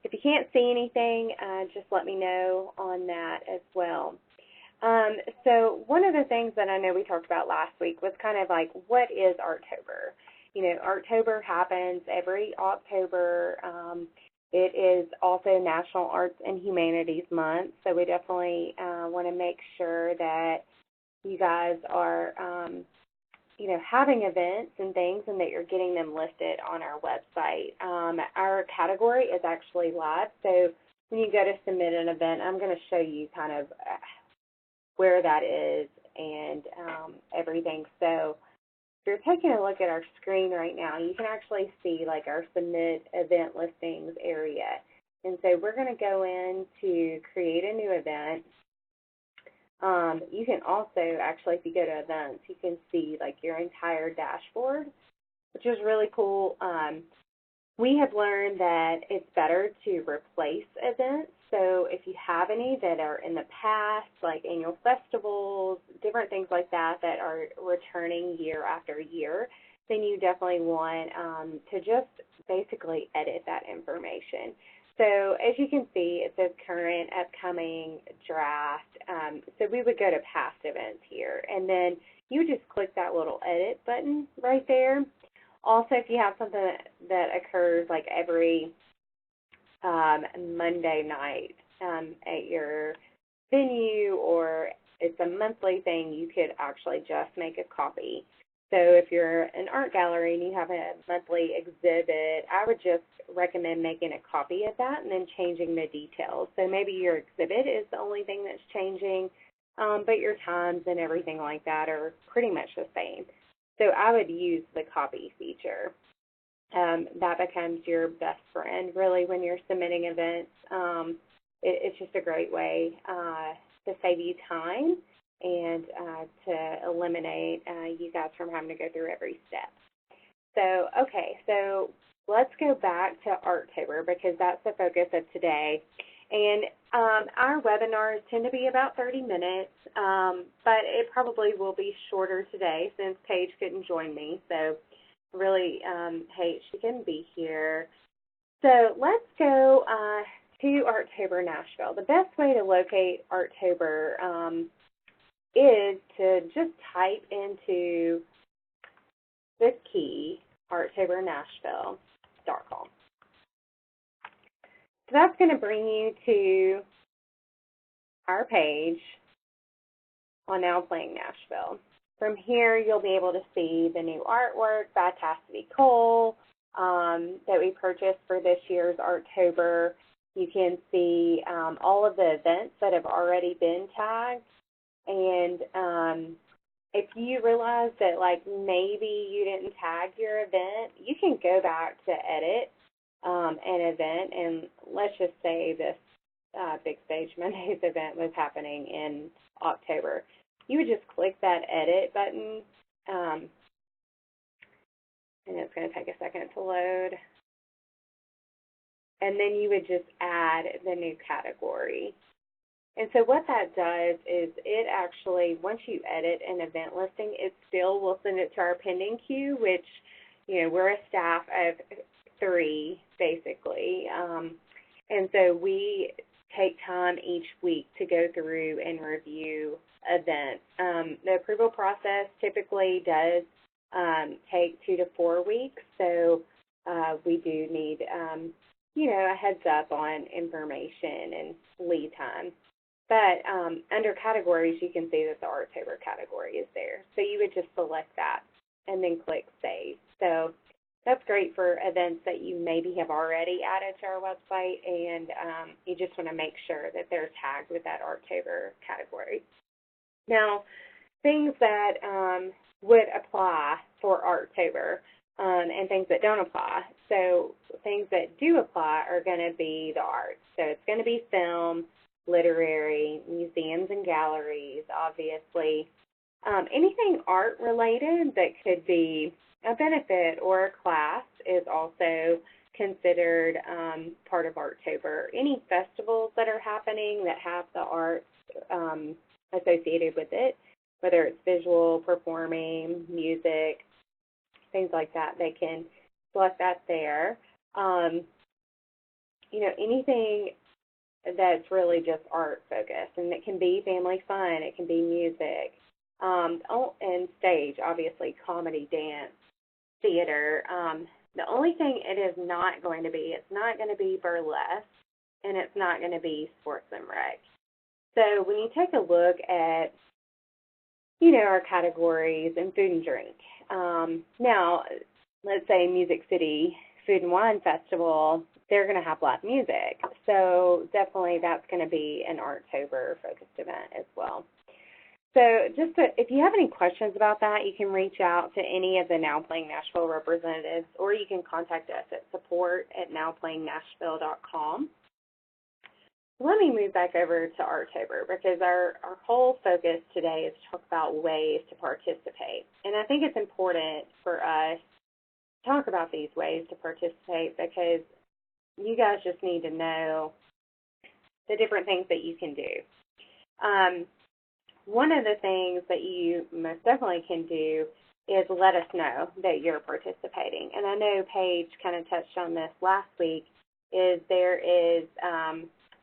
if you can't see anything, just let me know on that as well. So one of the things that I know we talked about last week was kind of like, what is Artober? You know, Artober happens every October. It is also National Arts and Humanities Month, so we definitely want to make sure that you guys are, you know, having events and things and that you're getting them listed on our website. Our category is actually live, so when you go to submit an event, I'm going to show you kind of where that is and everything. So if you're taking a look at our screen right now, you can actually see like our submit event listings area. And so we're going to go in to create a new event. You can also actually, if you go to events, you can see like your entire dashboard, which is really cool. We have learned that it's better to replace events. So if you have any that are in the past, like annual festivals, different things like that that are returning year after year, then you definitely want to just basically edit that information. So as you can see, it says current, upcoming, draft. So we would go to past events here, and then you just click that little edit button right there. Also, if you have something that occurs like every Monday night at your venue, or it's a monthly thing, you could actually just make a copy. So if you're an art gallery and you have a monthly exhibit, I would just recommend making a copy of that and then changing the details. So maybe your exhibit is the only thing that's changing, but your times and everything like that are pretty much the same. So I would use the copy feature. That becomes your best friend, really, when you're submitting events. It's just a great way to save you time and to eliminate you guys from having to go through every step. So, okay, so let's go back to Artober because that's the focus of today. And our webinars tend to be about 30 minutes, but it probably will be shorter today since Paige couldn't join me. So really hate she couldn't be here. So let's go to Artober Nashville. The best way to locate Artober is to just type into this key, ArtoberNashville.com. So that's going to bring you to our page on Now Playing Nashville. From here, you'll be able to see the new artwork by Cassidy Cole that we purchased for this year's Artober. You can see all of the events that have already been tagged. And if you realize that, like, maybe you didn't tag your event, you can go back to edit an event. And let's just say this Big Stage Mondays event was happening in October. You would just click that edit button, and it's going to take a second to load. And then you would just add the new category. And so what that does is it actually, once you edit an event listing, it still will send it to our pending queue, which, you know, we're a staff of 3, basically. And so we take time each week to go through and review events. The approval process typically does take 2 to 4 weeks, so we do need, you know, a heads up on information and lead time. But under categories, you can see that the Artober category is there. So you would just select that and then click Save. So that's great for events that you maybe have already added to our website, and you just want to make sure that they're tagged with that Artober category. Now, things that would apply for Artober and things that don't apply. So things that do apply are going to be the arts. So it's going to be film, literary, museums and galleries, obviously. Anything art-related that could be a benefit or a class is also considered part of Artober. Any festivals that are happening that have the arts associated with it, whether it's visual, performing, music, things like that, they can select that there. anything that's really just art focused, and it can be family fun, it can be music, and stage, obviously, comedy, dance, theater. The only thing it is not going to be, it's not going to be burlesque, and it's not going to be sports and rec. So when you take a look at, our categories in food and drink, now, let's say Music City Food and Wine Festival, they're going to have live music. So definitely that's going to be an Artober focused event as well. So if you have any questions about that, you can reach out to any of the Now Playing Nashville representatives, or you can contact us at support@nowplayingnashville.com. Let me move back over to Artober, because our whole focus today is to talk about ways to participate. And I think it's important for us to talk about these ways to participate, because you guys just need to know the different things that you can do. One of the things that you most definitely can do is let us know that you're participating. And I know Paige kind of touched on this last week, is there is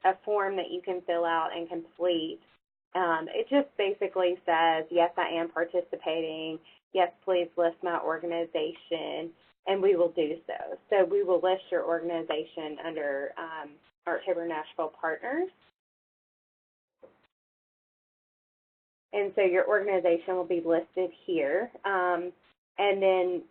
a form that you can fill out and complete. It just basically says, yes, I am participating. Yes, please list my organization, and we will do so. So we will list your organization under Artober Nashville Partners. And so your organization will be listed here, and then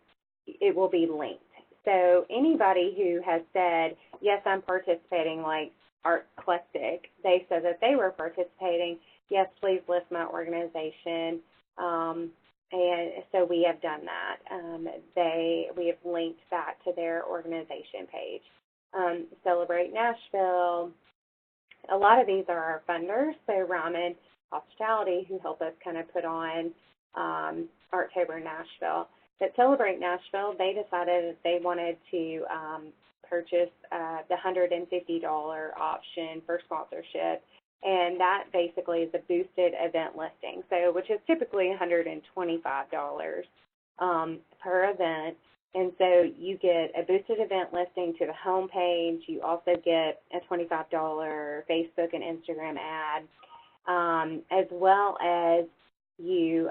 it will be linked. So anybody who has said, yes, I'm participating, like Art Eclectic, they said that they were participating, yes, please list my organization. And so we have done that. We have linked back to their organization page. Celebrate Nashville. A lot of these are our funders, so Ramen Hospitality, who help us kind of put on Artober Nashville. But Celebrate Nashville, they decided that they wanted to purchase the $150 option for sponsorship, and that basically is a boosted event listing, so which is typically $125 per event. And so you get a boosted event listing to the home page. You also get a $25 Facebook and Instagram ad, as well as you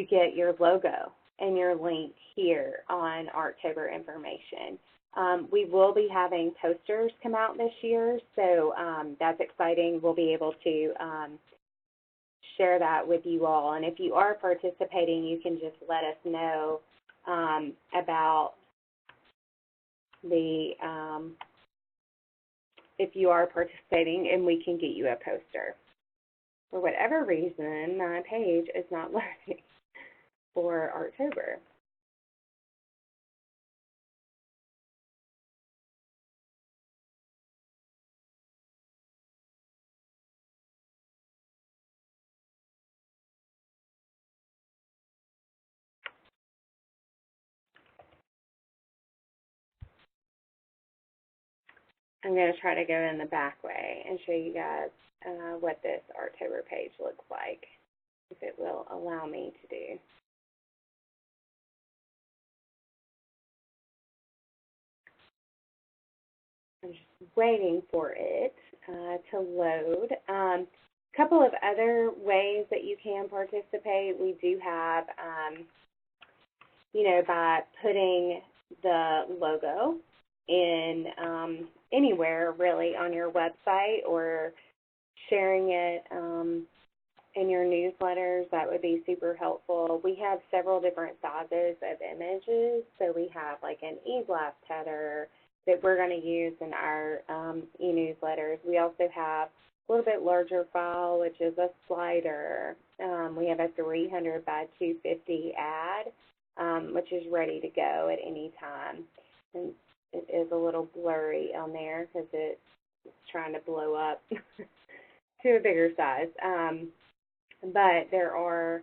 get your logo and your link here on Artober information. We will be having posters come out this year, so that's exciting. We'll be able to share that with you all. And if you are participating, you can just let us know about if you are participating, and we can get you a poster. For whatever reason, my page is not loading for Artober. I'm going to try to go in the back way and show you guys what this Artober page looks like, if it will allow me to do. I'm just waiting for it to load. A couple of other ways that you can participate. We do have, by putting the logo in anywhere really on your website, or sharing it in your newsletters. That would be super helpful. We have several different sizes of images. So we have like an e-blast header that we're going to use in our e-newsletters. We also have a little bit larger file, which is a slider. We have a 300 by 250 ad, which is ready to go at any time. And it is a little blurry on there because it's trying to blow up to a bigger size. But there are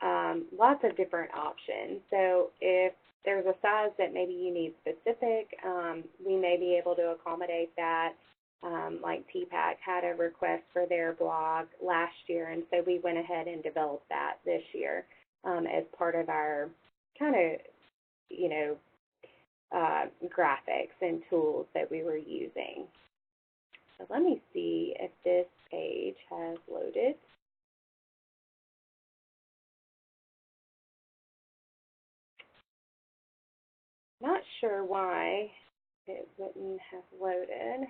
lots of different options. So if there's a size that maybe you need specific, we may be able to accommodate that. Like TPAC had a request for their blog last year, and so we went ahead and developed that this year as part of our kind of, graphics and tools that we were using. So let me see if this page has loaded. Not sure why it wouldn't have loaded.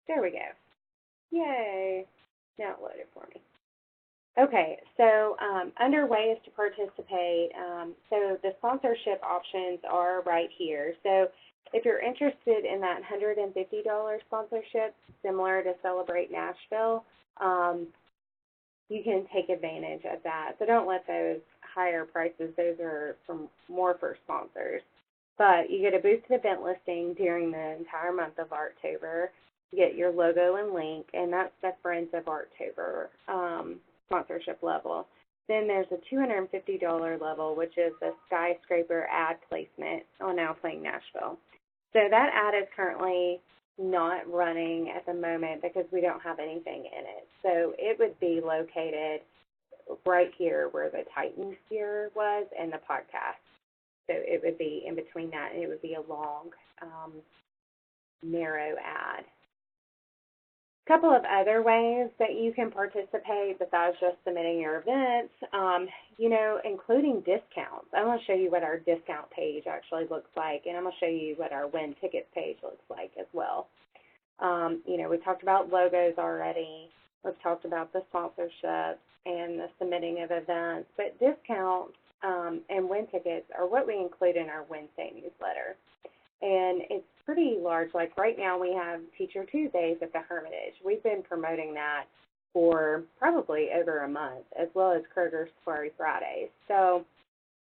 There we go. Yay. Now it loaded for me. Okay, so under ways to participate, so the sponsorship options are right here. So if you're interested in that $150 sponsorship, similar to Celebrate Nashville, you can take advantage of that. So don't let those higher prices, those are more for sponsors. But you get a boosted event listing during the entire month of Artober. You get your logo and link, and that's the Friends of Artober sponsorship level. Then there's a $250 level, which is a skyscraper ad placement on NowPlayingNashville. So that ad is currently not running at the moment because we don't have anything in it. So it would be located right here where the Titans gear was and the podcast. So it would be in between that, and it would be a long, narrow ad. A couple of other ways that you can participate besides just submitting your events, including discounts. I'm going to show you what our discount page actually looks like, and I'm going to show you what our win tickets page looks like as well. We talked about logos already. We've talked about the sponsorships and the submitting of events, but discounts and win tickets are what we include in our Wednesday newsletter. And it's pretty large. Like right now we have Teacher Tuesdays at the Hermitage. We've been promoting that for probably over a month, as well as Kroger Safari Fridays. So,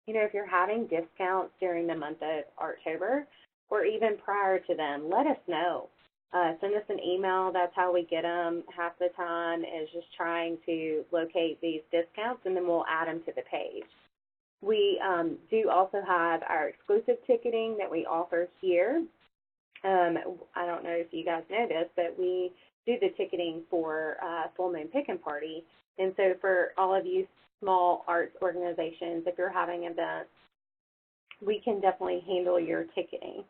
if you're having discounts during the month of October or even prior to them, let us know. Send us an email. That's how we get them half the time, is just trying to locate these discounts, and then we'll add them to the page. We do also have our exclusive ticketing that we offer here. I don't know if you guys know this, but we do the ticketing for Full Moon Pick'n Party. And so for all of you small arts organizations, if you're having events, we can definitely handle your ticketing.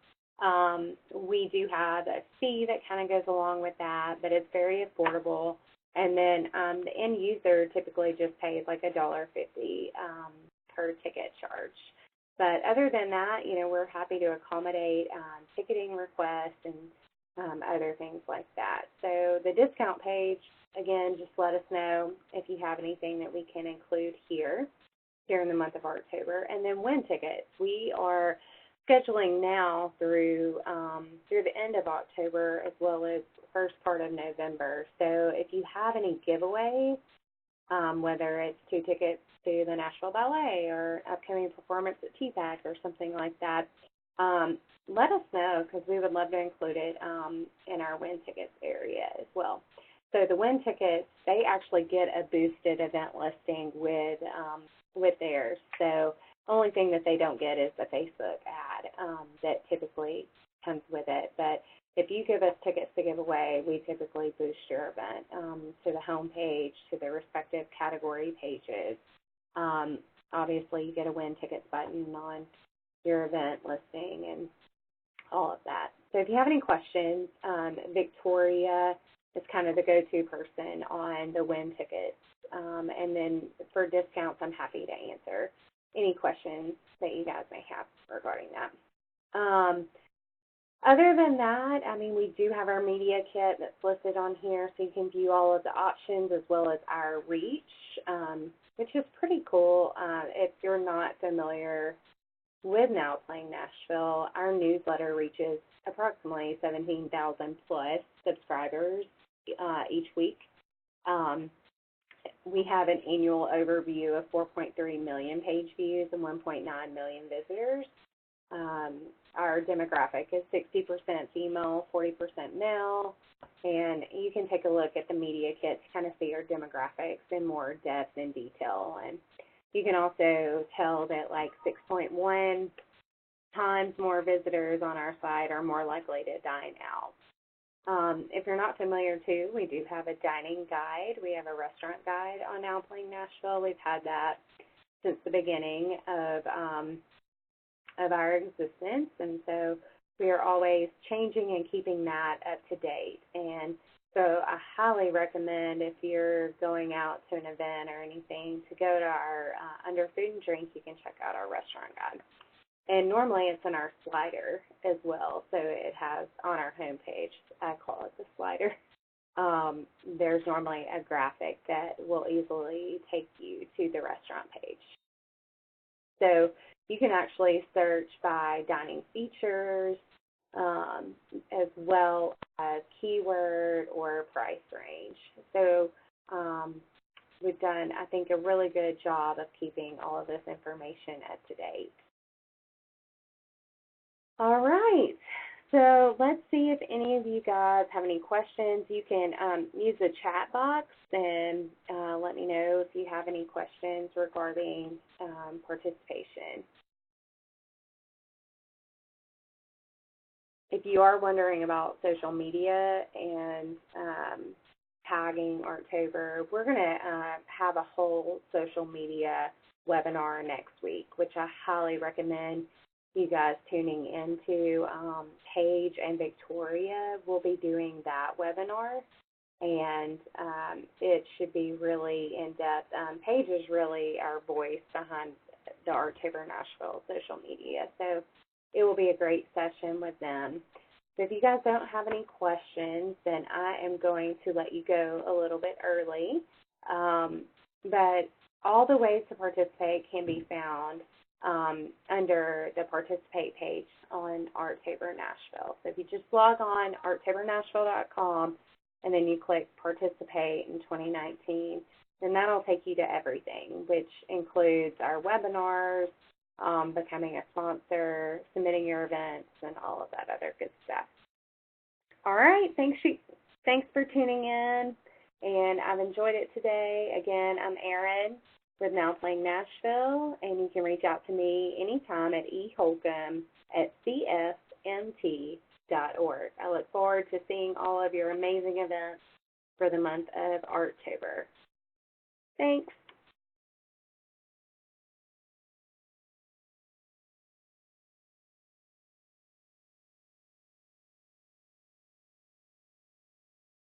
We do have a fee that kind of goes along with that, but it's very affordable. And then the end user typically just pays like $1.50 per ticket charge. But other than that, we're happy to accommodate ticketing requests and other things like that. So the discount page, again, just let us know if you have anything that we can include here during the month of October. And then win tickets. We are scheduling now through the end of October as well as first part of November. So if you have any giveaways, whether it's 2 tickets to the Nashville Ballet or upcoming performance at TPAC or something like that, let us know, because we would love to include it in our win tickets area as well. So the win tickets, they actually get a boosted event listing with theirs. So the only thing that they don't get is the Facebook ad that typically comes with it. But if you give us tickets to give away, we typically boost your event to the home page, to the respective category pages. Obviously, you get a win tickets button on your event listing and all of that. So if you have any questions, Victoria is kind of the go-to person on the win tickets. And then for discounts, I'm happy to answer any questions that you guys may have regarding that. Other than that, we do have our media kit that's listed on here, so you can view all of the options as well as our reach, which is pretty cool. If you're not familiar with Now Playing Nashville, our newsletter reaches approximately 17,000 plus subscribers each week. We have an annual overview of 4.3 million page views and 1.9 million visitors. Our demographic is 60% female, 40% male, and you can take a look at the media kit to kind of see our demographics in more depth and detail. And you can also tell that like 6.1 times more visitors on our site are more likely to dine out. If you're not familiar, too, we do have a dining guide. We have a restaurant guide on Now Playing Nashville. We've had that since the beginning of our existence, and so we are always changing and keeping that up to date. And so I highly recommend, if you're going out to an event or anything, to go to our under food and drink. You can check out our restaurant guide. And normally it's in our slider as well, so it has on our homepage, I call it the slider, there's normally a graphic that will easily take you to the restaurant page. So you can actually search by dining features, as well as keyword or price range. So we've done, I think, a really good job of keeping all of this information up to date. All right, so let's see if any of you guys have any questions. You can use the chat box and let me know if you have any questions regarding participation. If you are wondering about social media and tagging Artober, we're going to have a whole social media webinar next week, which I highly recommend you guys tuning into. Paige and Victoria will be doing that webinar, and it should be really in-depth. Paige is really our voice behind the Artober Nashville social media, so it will be a great session with them. So if you guys don't have any questions, then I am going to let you go a little bit early. But all the ways to participate can be found under the Participate page on Artober Nashville. So if you just log on artobernashville.com and then you click Participate in 2019, then that'll take you to everything, which includes our webinars, becoming a sponsor, submitting your events, and all of that other good stuff. All right, thanks for tuning in, and I've enjoyed it today. Again, I'm Erin with Now Playing Nashville, and you can reach out to me anytime at eholcomb@csmt.org. I look forward to seeing all of your amazing events for the month of Artober. Thanks.